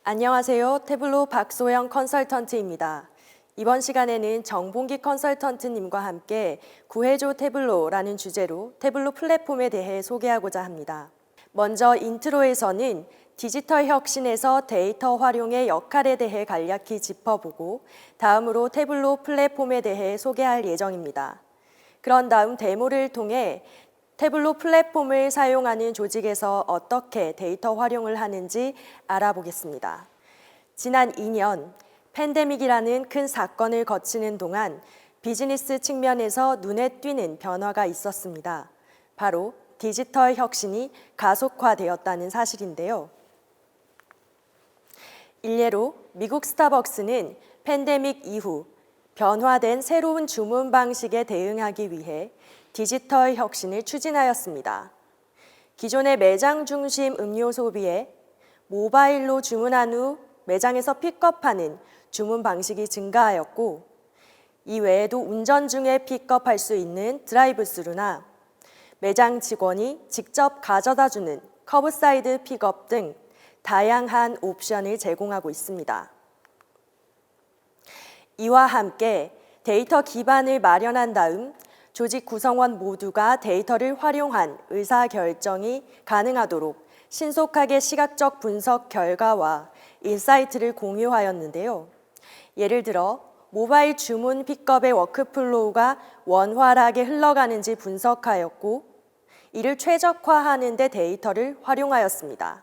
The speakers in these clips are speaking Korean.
안녕하세요. 태블로 박소영 컨설턴트입니다. 이번 시간에는 정봉기 컨설턴트님과 함께 구해줘 태블로라는 주제로 태블로 플랫폼에 대해 소개하고자 합니다. 먼저 인트로에서는 디지털 혁신에서 데이터 활용의 역할에 대해 간략히 짚어보고 다음으로 태블로 플랫폼에 대해 소개할 예정입니다. 그런 다음 데모를 통해 태블로 플랫폼을 사용하는 조직에서 어떻게 데이터 활용을 하는지 알아보겠습니다. 지난 2년 팬데믹이라는 큰 사건을 거치는 동안 비즈니스 측면에서 눈에 띄는 변화가 있었습니다. 바로 디지털 혁신이 가속화되었다는 사실인데요. 일례로 미국 스타벅스는 팬데믹 이후 변화된 새로운 주문 방식에 대응하기 위해 디지털 혁신을 추진하였습니다. 기존의 매장 중심 음료 소비에 모바일로 주문한 후 매장에서 픽업하는 주문 방식이 증가하였고, 이 외에도 운전 중에 픽업할 수 있는 드라이브스루나 매장 직원이 직접 가져다주는 커브사이드 픽업 등 다양한 옵션을 제공하고 있습니다. 이와 함께 데이터 기반을 마련한 다음 조직 구성원 모두가 데이터를 활용한 의사결정이 가능하도록 신속하게 시각적 분석 결과와 인사이트를 공유하였는데요. 예를 들어 모바일 주문 픽업의 워크플로우가 원활하게 흘러가는지 분석하였고, 이를 최적화하는 데 데이터를 활용하였습니다.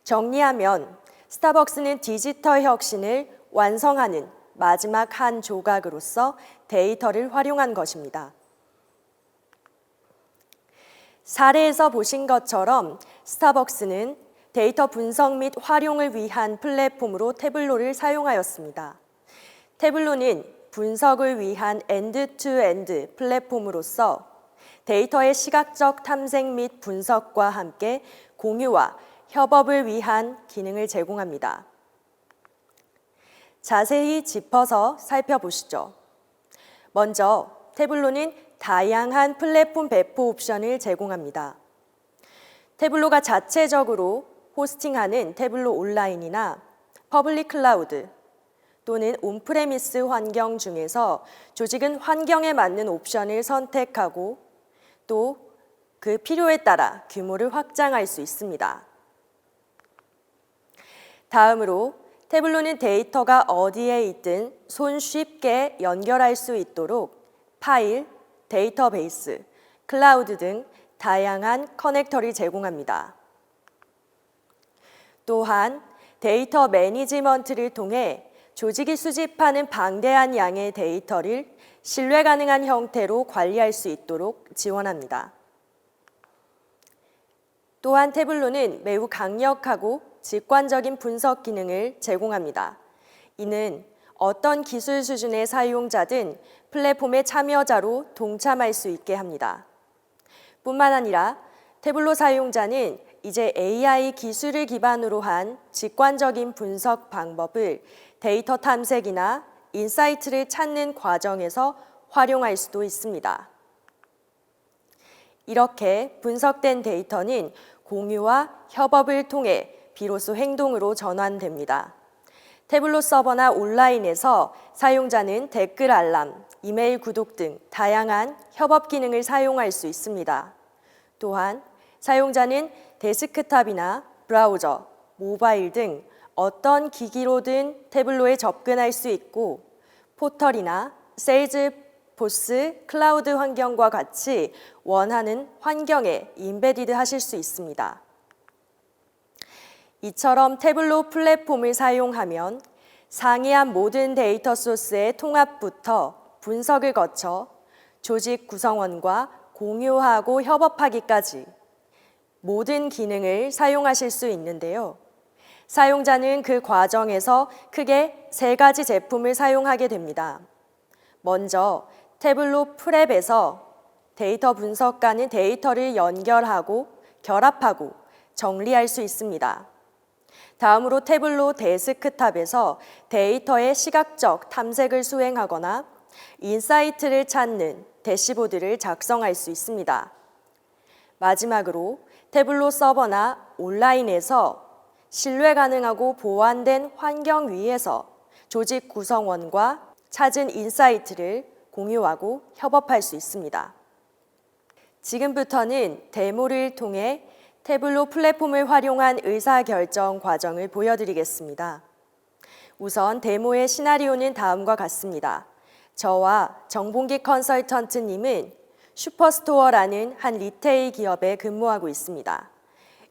정리하면 스타벅스는 디지털 혁신을 완성하는 마지막 한 조각으로서 데이터를 활용한 것입니다. 사례에서 보신 것처럼 스타벅스는 데이터 분석 및 활용을 위한 플랫폼으로 태블로를 사용하였습니다. 태블로는 분석을 위한 엔드-투-엔드 플랫폼으로서 데이터의 시각적 탐색 및 분석과 함께 공유와 협업을 위한 기능을 제공합니다. 자세히 짚어서 살펴보시죠. 먼저 태블로는 다양한 플랫폼 배포 옵션을 제공합니다. 태블로가 자체적으로 호스팅하는 태블로 온라인이나 퍼블릭 클라우드 또는 온프레미스 환경 중에서 조직은 환경에 맞는 옵션을 선택하고 또 그 필요에 따라 규모를 확장할 수 있습니다. 다음으로 태블로는 데이터가 어디에 있든 손쉽게 연결할 수 있도록 파일, 데이터베이스, 클라우드 등 다양한 커넥터를 제공합니다. 또한 데이터 매니지먼트를 통해 조직이 수집하는 방대한 양의 데이터를 신뢰 가능한 형태로 관리할 수 있도록 지원합니다. 또한 태블로는 매우 강력하고 직관적인 분석 기능을 제공합니다. 이는 어떤 기술 수준의 사용자든 플랫폼의 참여자로 동참할 수 있게 합니다. 뿐만 아니라 태블로 사용자는 이제 AI 기술을 기반으로 한 직관적인 분석 방법을 데이터 탐색이나 인사이트를 찾는 과정에서 활용할 수도 있습니다. 이렇게 분석된 데이터는 공유와 협업을 통해 비로소 행동으로 전환됩니다. 태블로 서버나 온라인에서 사용자는 댓글 알람, 이메일 구독 등 다양한 협업 기능을 사용할 수 있습니다. 또한 사용자는 데스크탑이나 브라우저, 모바일 등 어떤 기기로든 태블로에 접근할 수 있고 포털이나 세일즈포스 클라우드 환경과 같이 원하는 환경에 임베디드 하실 수 있습니다. 이처럼 태블로 플랫폼을 사용하면 상이한 모든 데이터 소스의 통합부터 분석을 거쳐 조직 구성원과 공유하고 협업하기까지 모든 기능을 사용하실 수 있는데요. 사용자는 그 과정에서 크게 3가지 제품을 사용하게 됩니다. 먼저 태블로 프랩에서 데이터 분석과는 데이터를 연결하고 결합하고 정리할 수 있습니다. 다음으로 태블로 데스크탑에서 데이터의 시각적 탐색을 수행하거나 인사이트를 찾는 대시보드를 작성할 수 있습니다. 마지막으로 태블로 서버나 온라인에서 신뢰 가능하고 보완된 환경 위에서 조직 구성원과 찾은 인사이트를 공유하고 협업할 수 있습니다. 지금부터는 데모를 통해 태블로 플랫폼을 활용한 의사결정 과정을 보여드리겠습니다. 우선 데모의 시나리오는 다음과 같습니다. 저와 정봉기 컨설턴트님은 슈퍼스토어라는 한 리테일 기업에 근무하고 있습니다.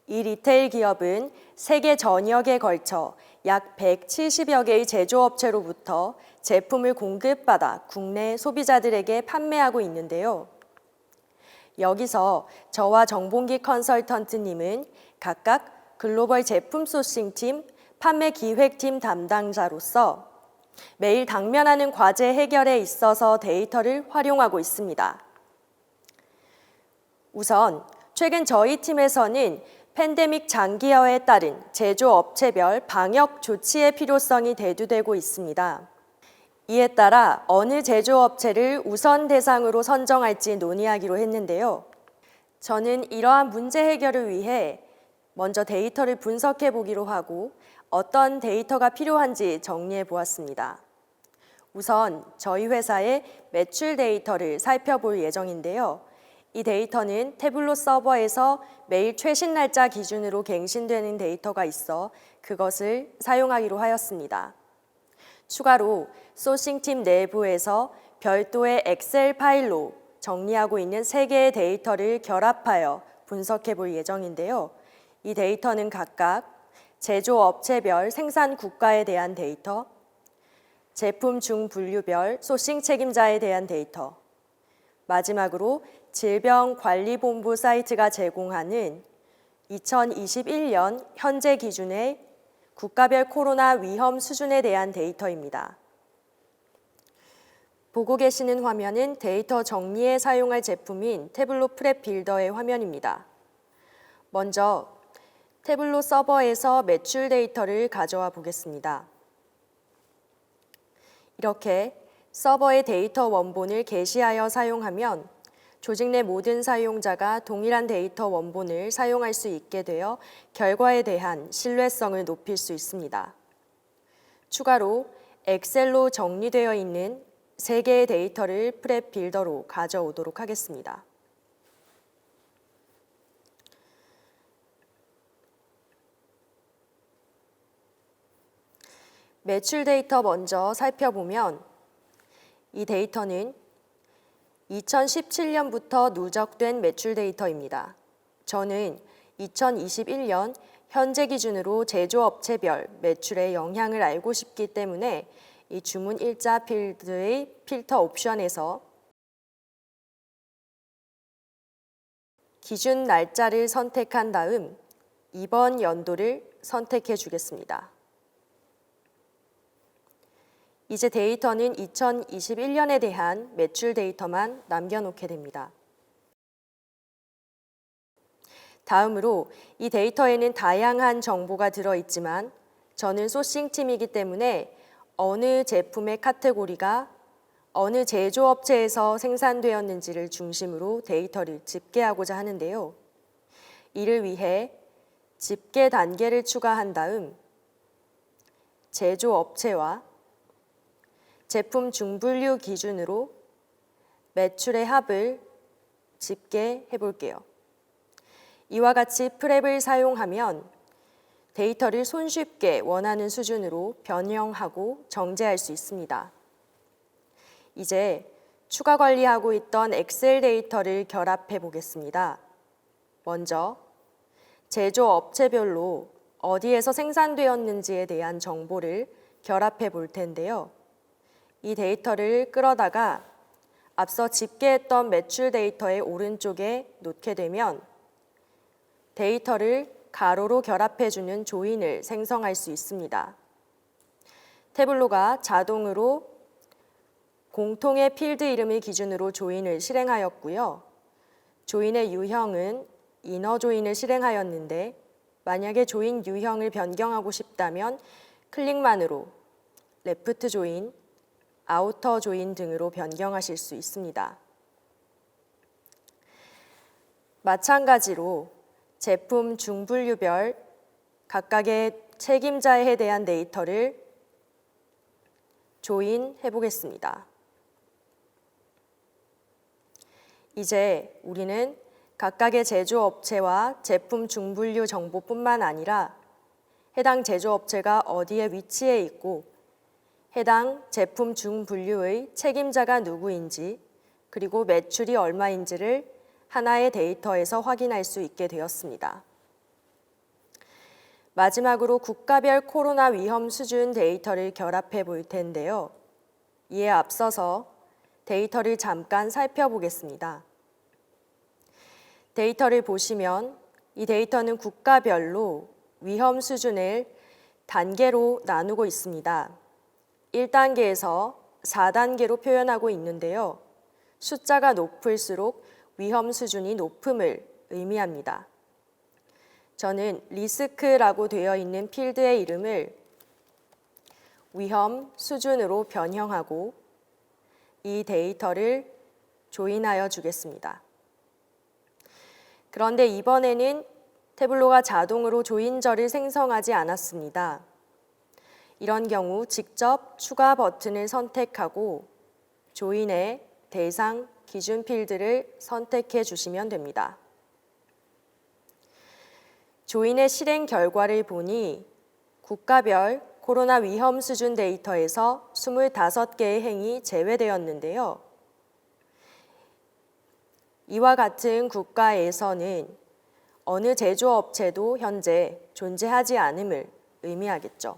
이 리테일 기업은 세계 전역에 걸쳐 약 170여 개의 제조업체로부터 제품을 공급받아 국내 소비자들에게 판매하고 있는데요. 여기서 저와 정봉기 컨설턴트님은 각각 글로벌 제품 소싱팀, 판매 기획팀 담당자로서 매일 당면하는 과제 해결에 있어서 데이터를 활용하고 있습니다. 우선 최근 저희 팀에서는 팬데믹 장기화에 따른 제조업체별 방역 조치의 필요성이 대두되고 있습니다. 이에 따라 어느 제조업체를 우선 대상으로 선정할지 논의하기로 했는데요. 저는 이러한 문제 해결을 위해 먼저 데이터를 분석해 보기로 하고 어떤 데이터가 필요한지 정리해 보았습니다. 우선 저희 회사의 매출 데이터를 살펴볼 예정인데요. 이 데이터는 태블로 서버에서 매일 최신 날짜 기준으로 갱신되는 데이터가 있어 그것을 사용하기로 하였습니다. 추가로 소싱팀 내부에서 별도의 엑셀 파일로 정리하고 있는 3개의 데이터를 결합하여 분석해 볼 예정인데요. 이 데이터는 각각 제조업체별 생산 국가에 대한 데이터, 제품 중분류별 소싱 책임자에 대한 데이터, 마지막으로 질병관리본부 사이트가 제공하는 2021년 현재 기준의 국가별 코로나 위험 수준에 대한 데이터입니다. 보고 계시는 화면은 데이터 정리에 사용할 제품인 태블로 프랩 빌더의 화면입니다. 먼저 태블로 서버에서 매출 데이터를 가져와 보겠습니다. 이렇게 서버의 데이터 원본을 게시하여 사용하면 조직 내 모든 사용자가 동일한 데이터 원본을 사용할 수 있게 되어 결과에 대한 신뢰성을 높일 수 있습니다. 추가로 엑셀로 정리되어 있는 3개의 데이터를 프랩 빌더로 가져오도록 하겠습니다. 매출 데이터 먼저 살펴보면 이 데이터는 2017년부터 누적된 매출 데이터입니다. 저는 2021년 현재 기준으로 제조업체별 매출의 영향을 알고 싶기 때문에 이 주문 일자 필드의 필터 옵션에서 기준 날짜를 선택한 다음 이번 연도를 선택해 주겠습니다. 이제 데이터는 2021년에 대한 매출 데이터만 남겨놓게 됩니다. 다음으로 이 데이터에는 다양한 정보가 들어있지만 저는 소싱팀이기 때문에 어느 제품의 카테고리가 어느 제조업체에서 생산되었는지를 중심으로 데이터를 집계하고자 하는데요. 이를 위해 집계 단계를 추가한 다음 제조업체와 제품 중분류 기준으로 매출의 합을 집계해 볼게요. 이와 같이 프랩을 사용하면 데이터를 손쉽게 원하는 수준으로 변형하고 정제할 수 있습니다. 이제 추가 관리하고 있던 엑셀 데이터를 결합해 보겠습니다. 먼저 제조업체별로 어디에서 생산되었는지에 대한 정보를 결합해 볼 텐데요. 이 데이터를 끌어다가 앞서 집계했던 매출 데이터의 오른쪽에 놓게 되면 데이터를 가로로 결합해주는 조인을 생성할 수 있습니다. 태블로가 자동으로 공통의 필드 이름을 기준으로 조인을 실행하였고요. 조인의 유형은 이너 조인을 실행하였는데 만약에 조인 유형을 변경하고 싶다면 클릭만으로 레프트 조인, 아우터 조인 등으로 변경하실 수 있습니다. 마찬가지로 제품 중분류별 각각의 책임자에 대한 데이터를 조인해 보겠습니다. 이제 우리는 각각의 제조업체와 제품 중분류 정보뿐만 아니라 해당 제조업체가 어디에 위치해 있고 해당 제품 중분류의 책임자가 누구인지 그리고 매출이 얼마인지를 하나의 데이터에서 확인할 수 있게 되었습니다. 마지막으로 국가별 코로나 위험 수준 데이터를 결합해 볼 텐데요. 이에 앞서서 데이터를 잠깐 살펴보겠습니다. 데이터를 보시면 이 데이터는 국가별로 위험 수준을 단계로 나누고 있습니다. 1단계에서 4단계로 표현하고 있는데요. 숫자가 높을수록 위험 수준이 높음을 의미합니다. 저는 리스크라고 되어 있는 필드의 이름을 위험 수준으로 변형하고 이 데이터를 조인하여 주겠습니다. 그런데 이번에는 태블로가 자동으로 조인절을 생성하지 않았습니다. 이런 경우 직접 추가 버튼을 선택하고 조인의 대상 기준 필드를 선택해 주시면 됩니다. 조인의 실행 결과를 보니 국가별 코로나 위험 수준 데이터에서 25개의 행위 제외되었는데요. 이와 같은 국가에서는 어느 제조업체도 현재 존재하지 않음을 의미하겠죠.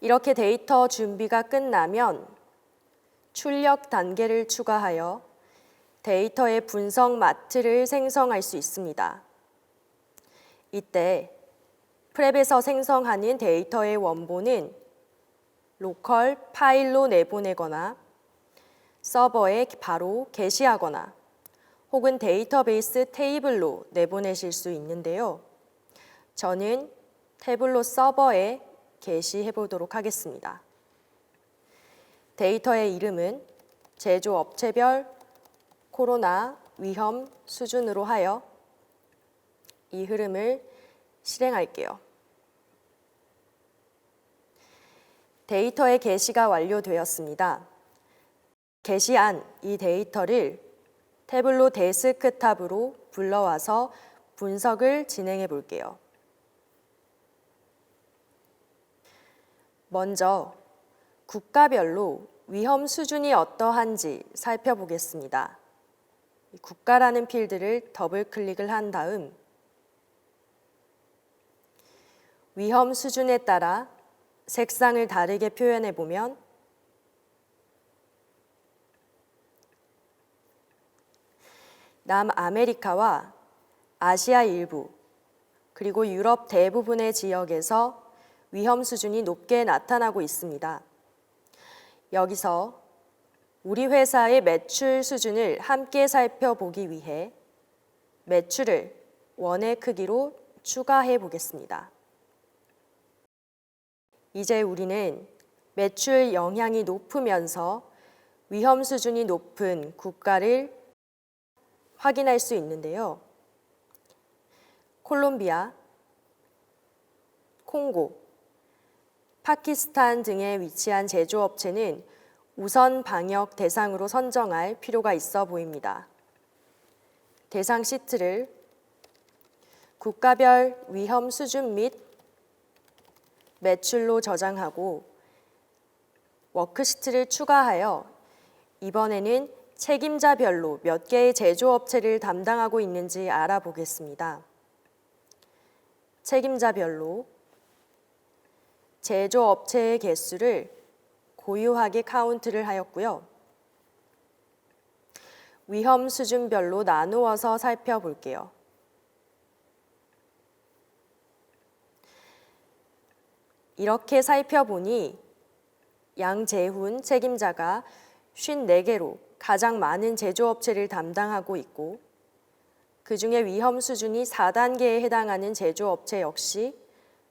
이렇게 데이터 준비가 끝나면 출력 단계를 추가하여 데이터의 분석 마트를 생성할 수 있습니다. 이때 프랩에서 생성하는 데이터의 원본은 로컬 파일로 내보내거나 서버에 바로 게시하거나 혹은 데이터베이스 테이블로 내보내실 수 있는데요. 저는 태블로 서버에 게시해 보도록 하겠습니다. 데이터의 이름은 제조업체별 코로나 위험 수준으로 하여 이 흐름을 실행할게요. 데이터의 게시가 완료되었습니다. 게시한 이 데이터를 태블로 데스크탑으로 불러와서 분석을 진행해 볼게요. 먼저 국가별로 위험 수준이 어떠한지 살펴보겠습니다. 국가라는 필드를 더블 클릭을 한 다음 위험 수준에 따라 색상을 다르게 표현해 보면 남아메리카와 아시아 일부 그리고 유럽 대부분의 지역에서 위험 수준이 높게 나타나고 있습니다. 여기서 우리 회사의 매출 수준을 함께 살펴보기 위해 매출을 원의 크기로 추가해 보겠습니다. 이제 우리는 매출 영향이 높으면서 위험 수준이 높은 국가를 확인할 수 있는데요. 콜롬비아, 콩고, 파키스탄 등에 위치한 제조업체는 우선 방역 대상으로 선정할 필요가 있어 보입니다. 대상 시트를 국가별 위험 수준 및 매출로 저장하고 워크시트를 추가하여 이번에는 책임자별로 몇 개의 제조업체를 담당하고 있는지 알아보겠습니다. 책임자별로 제조업체의 개수를 고유하게 카운트를 하였고요. 위험 수준별로 나누어서 살펴볼게요. 이렇게 살펴보니 양재훈 책임자가 54개로 가장 많은 제조업체를 담당하고 있고 그 중에 위험 수준이 4단계에 해당하는 제조업체 역시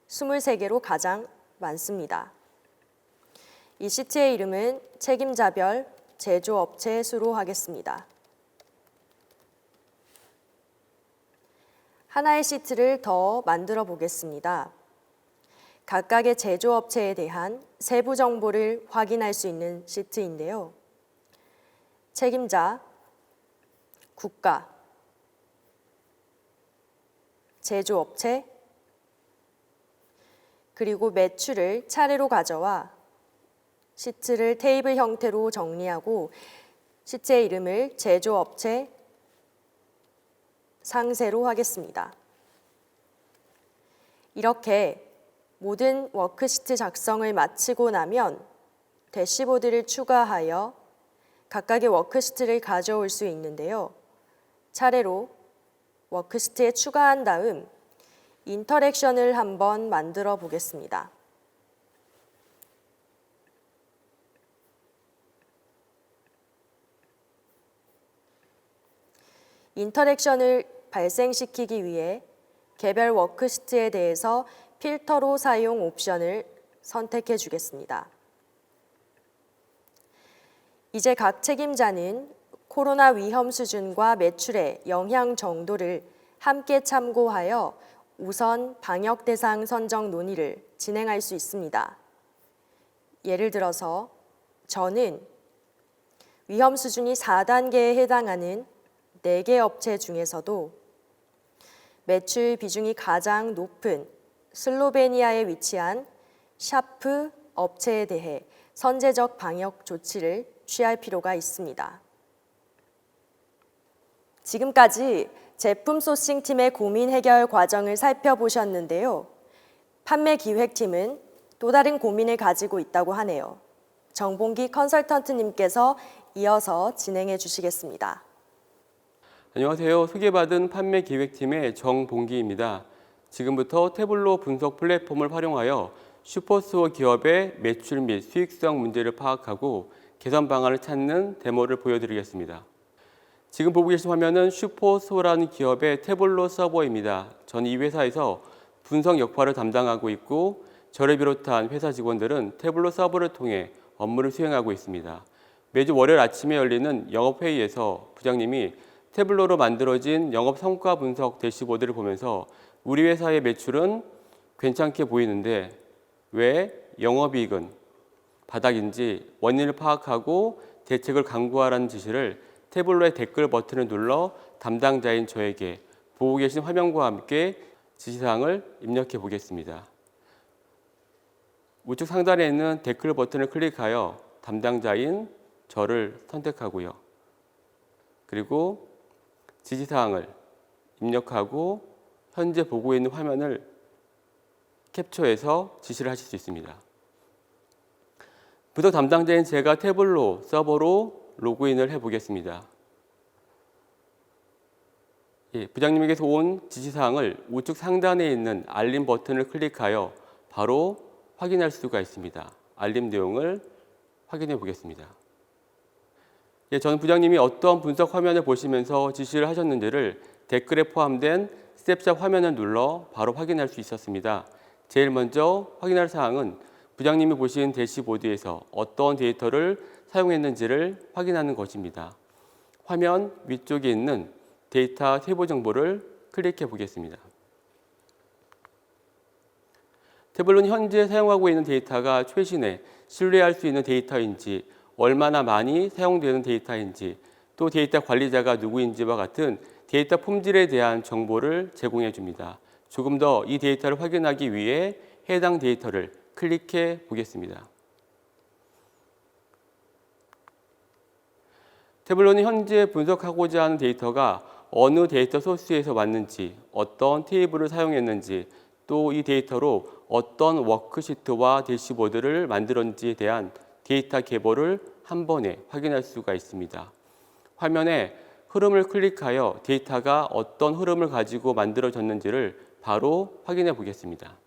23개로 가장 많습니다. 이 시트의 이름은 책임자별 제조업체 수로 하겠습니다. 하나의 시트를 더 만들어 보겠습니다. 각각의 제조업체에 대한 세부 정보를 확인할 수 있는 시트인데요. 책임자, 국가, 제조업체, 그리고 매출을 차례로 가져와 시트를 테이블 형태로 정리하고 시트의 이름을 제조업체 상세로 하겠습니다. 이렇게 모든 워크시트 작성을 마치고 나면 대시보드를 추가하여 각각의 워크시트를 가져올 수 있는데요. 차례로 워크시트에 추가한 다음 인터랙션을 한번 만들어 보겠습니다. 인터랙션을 발생시키기 위해 개별 워크시트에 대해서 필터로 사용 옵션을 선택해 주겠습니다. 이제 각 책임자는 코로나 위험 수준과 매출의 영향 정도를 함께 참고하여 우선 방역 대상 선정 논의를 진행할 수 있습니다. 예를 들어서 저는 위험 수준이 4단계에 해당하는 4개 업체 중에서도 매출 비중이 가장 높은 슬로베니아에 위치한 샤프 업체에 대해 선제적 방역 조치를 취할 필요가 있습니다. 지금까지 제품 소싱팀의 고민 해결 과정을 살펴보셨는데요. 판매 기획팀은 또 다른 고민을 가지고 있다고 하네요. 정봉기 컨설턴트님께서 이어서 진행해 주시겠습니다. 안녕하세요. 소개받은 판매 기획팀의 정봉기입니다. 지금부터 태블로 분석 플랫폼을 활용하여 슈퍼스토어 기업의 매출 및 수익성 문제를 파악하고 개선 방안을 찾는 데모를 보여드리겠습니다. 지금 보고 계신 화면은 슈퍼스토어라는 기업의 태블로 서버입니다. 전 이 회사에서 분석 역할을 담당하고 있고 저를 비롯한 회사 직원들은 태블로 서버를 통해 업무를 수행하고 있습니다. 매주 월요일 아침에 열리는 영업회의에서 부장님이 태블로로 만들어진 영업 성과 분석 대시보드를 보면서 우리 회사의 매출은 괜찮게 보이는데 왜 영업이익은 바닥인지 원인을 파악하고 대책을 강구하라는 지시를 태블로의 댓글 버튼을 눌러 담당자인 저에게 보고 계신 화면과 함께 지시사항을 입력해 보겠습니다. 우측 상단에 있는 댓글 버튼을 클릭하여 담당자인 저를 선택하고요. 그리고 지시사항을 입력하고 현재 보고 있는 화면을 캡처해서 지시를 하실 수 있습니다. 분석 담당자인 제가 태블로 서버로 로그인을 해보겠습니다. 부장님에게서 온 지시사항을 우측 상단에 있는 알림 버튼을 클릭하여 바로 확인할 수가 있습니다. 알림 내용을 확인해 보겠습니다. 저는 부장님이 어떤 분석 화면을 보시면서 지시를 하셨는지를 댓글에 포함된 스텝샵 화면을 눌러 바로 확인할 수 있었습니다. 제일 먼저 확인할 사항은 부장님이 보신 대시보드에서 어떤 데이터를 사용했는지를 확인하는 것입니다. 화면 위쪽에 있는 데이터 세부 정보를 클릭해 보겠습니다. 태블로는 현재 사용하고 있는 데이터가 최신의 신뢰할 수 있는 데이터인지, 얼마나 많이 사용되는 데이터인지, 또 데이터 관리자가 누구인지와 같은 데이터 품질에 대한 정보를 제공해 줍니다. 조금 더 이 데이터를 확인하기 위해 해당 데이터를 클릭해 보겠습니다. 태블로는 현재 분석하고자 하는 데이터가 어느 데이터 소스에서 왔는지, 어떤 테이블을 사용했는지, 또 이 데이터로 어떤 워크시트와 대시보드를 만들었는지에 대한 데이터 계보를 한 번에 확인할 수가 있습니다. 화면에 흐름을 클릭하여 데이터가 어떤 흐름을 가지고 만들어졌는지를 바로 확인해 보겠습니다.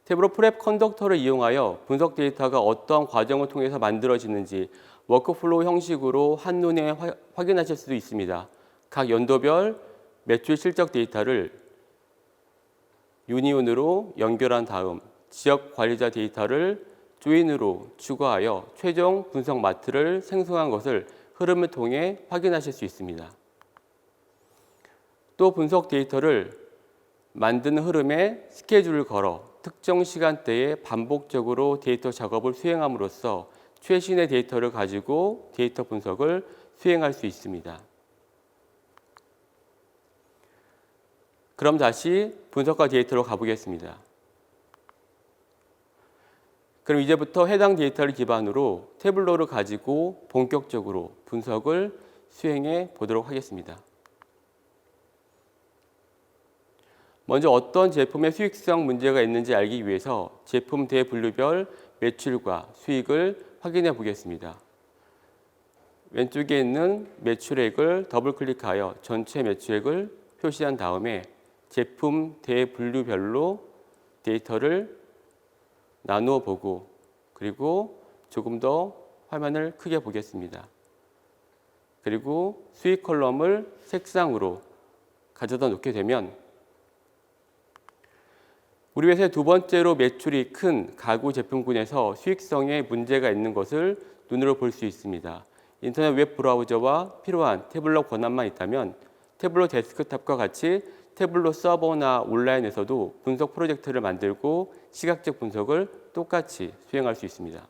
태블로 프랩 컨덕터를 이용하여 분석 데이터가 어떤 과정을 통해서 만들어지는지 워크플로우 형식으로 한눈에 확인하실 수도 있습니다. 각 연도별 매출 실적 데이터를 유니온으로 연결한 다음 지역 관리자 데이터를 조인으로 추가하여 최종 분석 마트를 생성한 것을 흐름을 통해 확인하실 수 있습니다. 또 분석 데이터를 만드는 흐름에 스케줄을 걸어 특정 시간대에 반복적으로 데이터 작업을 수행함으로써 최신의 데이터를 가지고 데이터 분석을 수행할 수 있습니다. 그럼 다시 분석과 데이터로 가보겠습니다. 그럼 이제부터 해당 데이터를 기반으로 태블로를 가지고 본격적으로 분석을 수행해 보도록 하겠습니다. 먼저 어떤 제품의 수익성 문제가 있는지 알기 위해서 제품 대분류별 매출과 수익을 확인해 보겠습니다. 왼쪽에 있는 매출액을 더블 클릭하여 전체 매출액을 표시한 다음에 제품 대분류별로 데이터를 나누어 보고 그리고 조금 더 화면을 크게 보겠습니다. 그리고 수익 컬럼을 색상으로 가져다 놓게 되면 우리 회사의 두 번째로 매출이 큰 가구 제품군에서 수익성에 문제가 있는 것을 눈으로 볼 수 있습니다. 인터넷 웹 브라우저와 필요한 태블로 권한만 있다면 태블로 데스크탑과 같이 태블로 서버나 온라인에서도 분석 프로젝트를 만들고 시각적 분석을 똑같이 수행할 수 있습니다.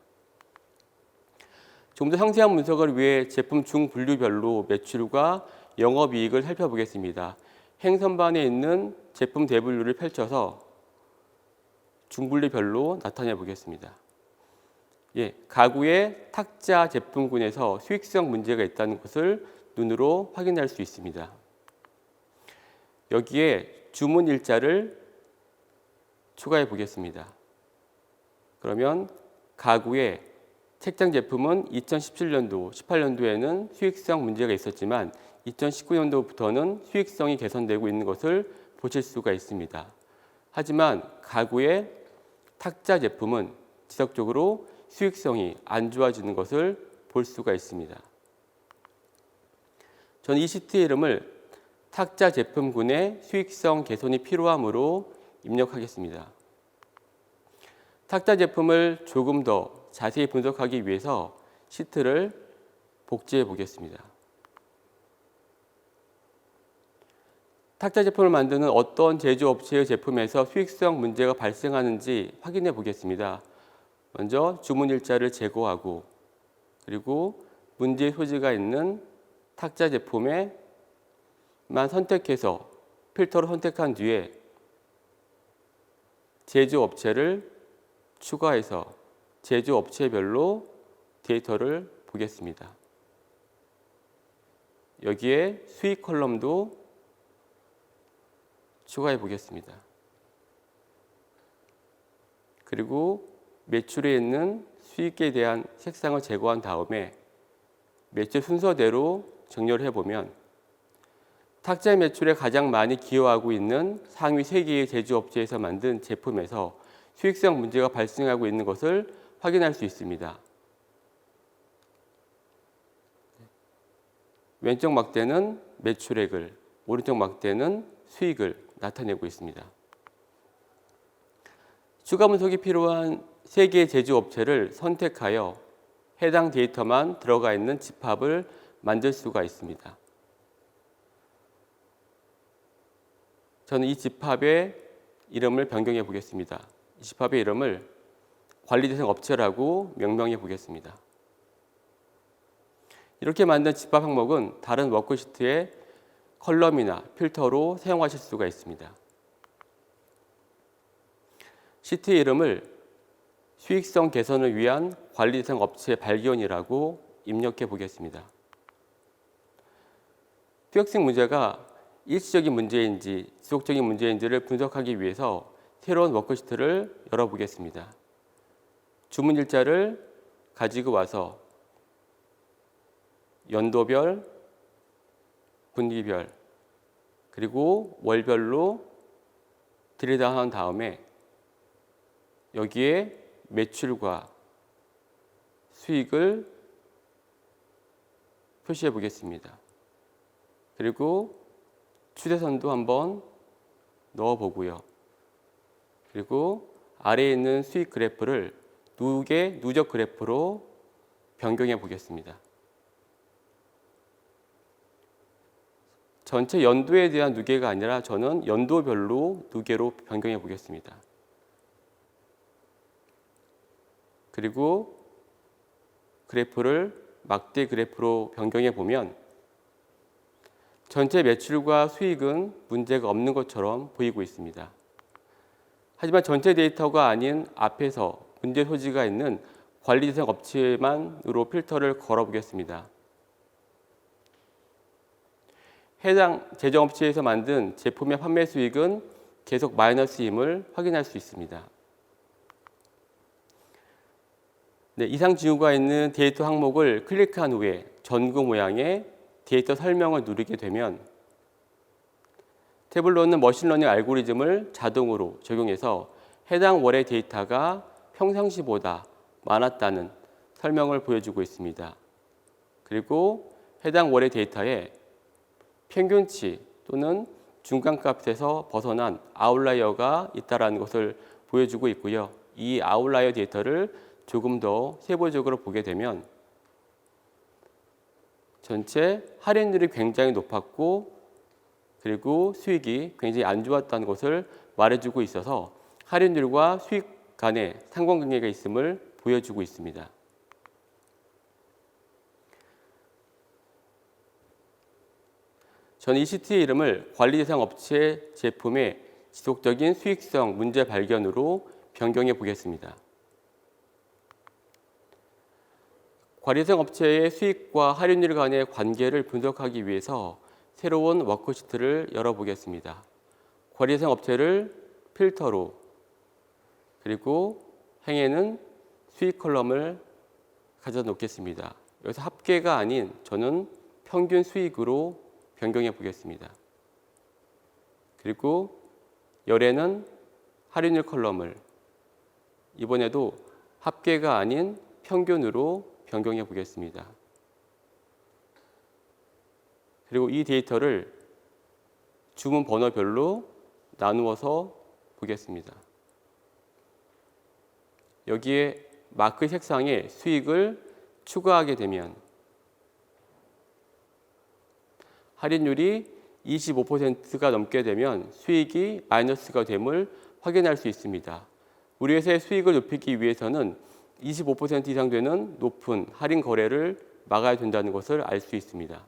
좀 더 상세한 분석을 위해 제품 중분류별로 매출과 영업이익을 살펴보겠습니다. 행선반에 있는 제품 대분류를 펼쳐서 중분류별로 나타내 보겠습니다. 가구의 탁자 제품군에서 수익성 문제가 있다는 것을 눈으로 확인할 수 있습니다. 여기에 주문 일자를 추가해 보겠습니다. 그러면 가구의 책장 제품은 2017년도, 18년도에는 수익성 문제가 있었지만 2019년도부터는 수익성이 개선되고 있는 것을 보실 수가 있습니다. 하지만 가구의 탁자 제품은 지속적으로 수익성이 안 좋아지는 것을 볼 수가 있습니다. 저는 이 시트의 이름을 탁자 제품군의 수익성 개선이 필요하므로 입력하겠습니다. 탁자 제품을 조금 더 자세히 분석하기 위해서 시트를 복제해 보겠습니다. 탁자 제품을 만드는 어떤 제조업체의 제품에서 수익성 문제가 발생하는지 확인해 보겠습니다. 먼저 주문 일자를 제거하고 그리고 문제 소지가 있는 탁자 제품에만 선택해서 필터를 선택한 뒤에 제조업체를 추가해서 제조업체별로 데이터를 보겠습니다. 여기에 수익 컬럼도 추가해 보겠습니다. 그리고 매출에 있는 수익에 대한 색상을 제거한 다음에 매출 순서대로 정렬을 해보면 탁자 매출에 가장 많이 기여하고 있는 상위 3개의 제조업체에서 만든 제품에서 수익성 문제가 발생하고 있는 것을 확인할 수 있습니다. 왼쪽 막대는 매출액을, 오른쪽 막대는 수익을 나타내고 있습니다. 추가 분석이 필요한 3개의 제조업체를 선택하여 해당 데이터만 들어가 있는 집합을 만들 수가 있습니다. 저는 이 집합의 이름을 변경해 보겠습니다. 이 집합의 이름을 관리대상 업체라고 명명해 보겠습니다. 이렇게 만든 집합 항목은 다른 워크시트의 컬럼이나 필터로 사용하실 수가 있습니다. 시트의 이름을 수익성 개선을 위한 관리대상 업체 발견이라고 입력해 보겠습니다. 수익성 문제가 일시적인 문제인지 지속적인 문제인지를 분석하기 위해서 새로운 워크시트를 열어보겠습니다. 주문 일자를 가지고 와서 연도별, 분기별, 그리고 월별로 들여다한 다음에 여기에 매출과 수익을 표시해 보겠습니다. 그리고 추세선도 한번 넣어 보고요. 그리고 아래에 있는 수익 그래프를 누계 누적 그래프로 변경해 보겠습니다. 전체 연도에 대한 누계가 아니라 저는 연도별로 누계로 변경해 보겠습니다. 그리고 그래프를 막대 그래프로 변경해 보면 전체 매출과 수익은 문제가 없는 것처럼 보이고 있습니다. 하지만 전체 데이터가 아닌 앞에서 문제 소지가 있는 관리 대상 업체만으로 필터를 걸어 보겠습니다. 해당 제정업체에서 만든 제품의 판매 수익은 계속 마이너스임을 확인할 수 있습니다. 네, 이상 징후가 있는 데이터 항목을 클릭한 후에 전구 모양의 데이터 설명을 누르게 되면 태블로는 머신러닝 알고리즘을 자동으로 적용해서 해당 월의 데이터가 평상시보다 많았다는 설명을 보여주고 있습니다. 그리고 해당 월의 데이터에 평균치 또는 중간값에서 벗어난 아웃라이어가 있다는 것을 보여주고 있고요. 이 아웃라이어 데이터를 조금 더 세부적으로 보게 되면 전체 할인율이 굉장히 높았고 그리고 수익이 굉장히 안 좋았다는 것을 말해주고 있어서 할인율과 수익 간의 상관관계가 있음을 보여주고 있습니다. 저는 이 시트의 이름을 관리 대상 업체 제품의 지속적인 수익성 문제 발견으로 변경해 보겠습니다. 관리 대상 업체의 수익과 할인율 간의 관계를 분석하기 위해서 새로운 워크시트를 열어보겠습니다. 관리 대상 업체를 필터로 그리고 행에는 수익 컬럼을 가져다 놓겠습니다. 여기서 합계가 아닌 저는 평균 수익으로 변경해 보겠습니다. 그리고 열에는 할인율 컬럼을 이번에도 합계가 아닌 평균으로 변경해 보겠습니다. 그리고 이 데이터를 주문 번호별로 나누어서 보겠습니다. 여기에 마크 색상에 수익을 추가하게 되면 할인율이 25%가 넘게 되면 수익이 마이너스가 됨을 확인할 수 있습니다. 우리 회사의 수익을 높이기 위해서는 25% 이상 되는 높은 할인 거래를 막아야 된다는 것을 알 수 있습니다.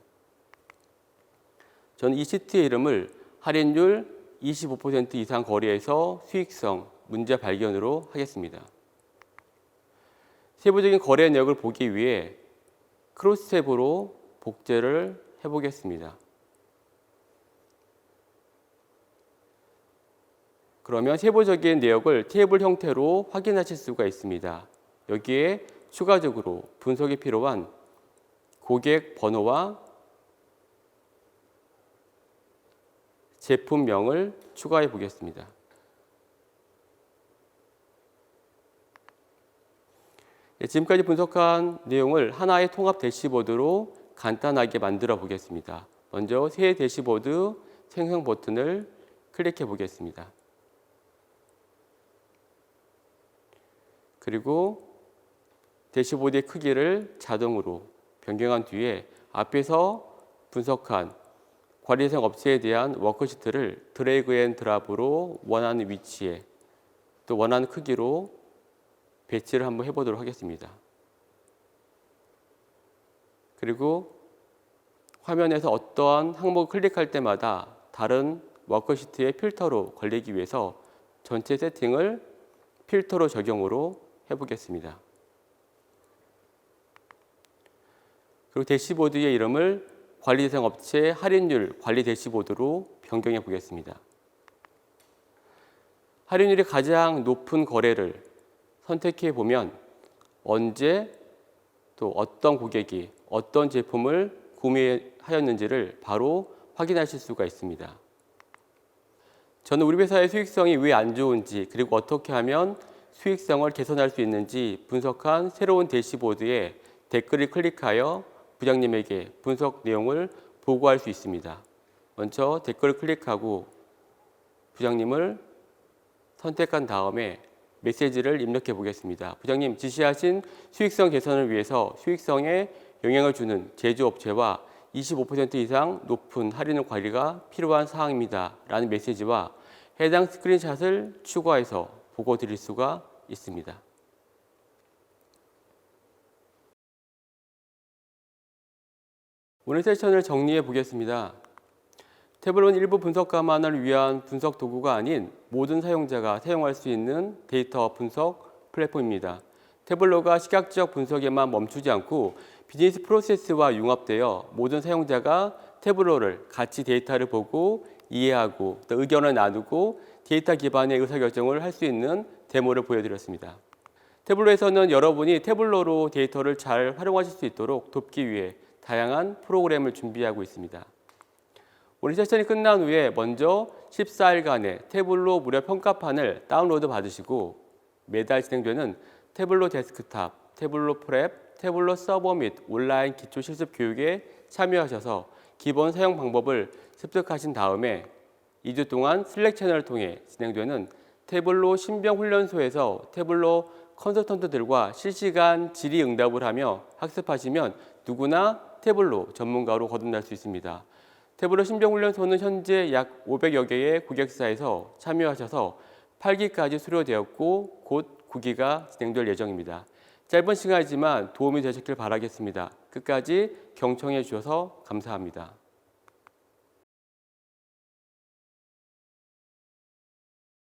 저는 이 시트의 이름을 할인율 25% 이상 거래에서 수익성 문제 발견으로 하겠습니다. 세부적인 거래 내역을 보기 위해 크로스 탭으로 복제를 해보겠습니다. 그러면 세부적인 내역을 테이블 형태로 확인하실 수가 있습니다. 여기에 추가적으로 분석이 필요한 고객 번호와 제품명을 추가해 보겠습니다. 지금까지 분석한 내용을 하나의 통합 대시보드로 간단하게 만들어 보겠습니다. 먼저 새 대시보드 생성 버튼을 클릭해 보겠습니다. 그리고 대시보드의 크기를 자동으로 변경한 뒤에 앞에서 분석한 관리 대상 업체에 대한 워크시트를 드래그 앤 드랍으로 원하는 위치에 또 원하는 크기로 배치를 한번 해보도록 하겠습니다. 그리고 화면에서 어떠한 항목을 클릭할 때마다 다른 워크시트의 필터로 걸리기 위해서 전체 세팅을 필터로 적용으로 해보겠습니다. 그리고 대시보드의 이름을 관리 대상 업체 할인율 관리 대시보드로 변경해 보겠습니다. 할인율이 가장 높은 거래를 선택해 보면 언제 또 어떤 고객이 어떤 제품을 구매하였는지를 바로 확인하실 수가 있습니다. 저는 우리 회사의 수익성이 왜 안 좋은지 그리고 어떻게 하면 수익성을 개선할 수 있는지 분석한 새로운 대시보드에 댓글을 클릭하여 부장님에게 분석 내용을 보고할 수 있습니다. 먼저 댓글을 클릭하고 부장님을 선택한 다음에 메시지를 입력해 보겠습니다. 부장님, 지시하신 수익성 개선을 위해서 수익성에 영향을 주는 제조업체와 25% 이상 높은 할인 관리가 필요한 사항입니다. 라는 메시지와 해당 스크린샷을 추가해서 보고 드릴 수가 있습니다. 오늘 세션을 정리해 보겠습니다. 태블로는 일부 분석가만을 위한 분석 도구가 아닌 모든 사용자가 사용할 수 있는 데이터 분석 플랫폼입니다. 태블로가 시각적 분석에만 멈추지 않고 비즈니스 프로세스와 융합되어 모든 사용자가 태블로를 같이 데이터를 보고 이해하고 또 의견을 나누고 데이터 기반의 의사결정을 할 수 있는 데모를 보여드렸습니다. 태블로에서는 여러분이 태블로로 데이터를 잘 활용하실 수 있도록 돕기 위해 다양한 프로그램을 준비하고 있습니다. 오늘 세션이 끝난 후에 먼저 14일간의 태블로 무료 평가판을 다운로드 받으시고 매달 진행되는 태블로 데스크탑, 태블로 프랩, 태블로 서버 및 온라인 기초 실습 교육에 참여하셔서 기본 사용 방법을 습득하신 다음에 2주 동안 슬랙 채널을 통해 진행되는 태블로 신병 훈련소에서 태블로 컨설턴트들과 실시간 질의응답을 하며 학습하시면 누구나 태블로 전문가로 거듭날 수 있습니다. 태블로 신병훈련소는 현재 약 500여 개의 고객사에서 참여하셔서 8기까지 수료되었고 곧 9기가 진행될 예정입니다. 짧은 시간이지만 도움이 되셨길 바라겠습니다. 끝까지 경청해 주셔서 감사합니다.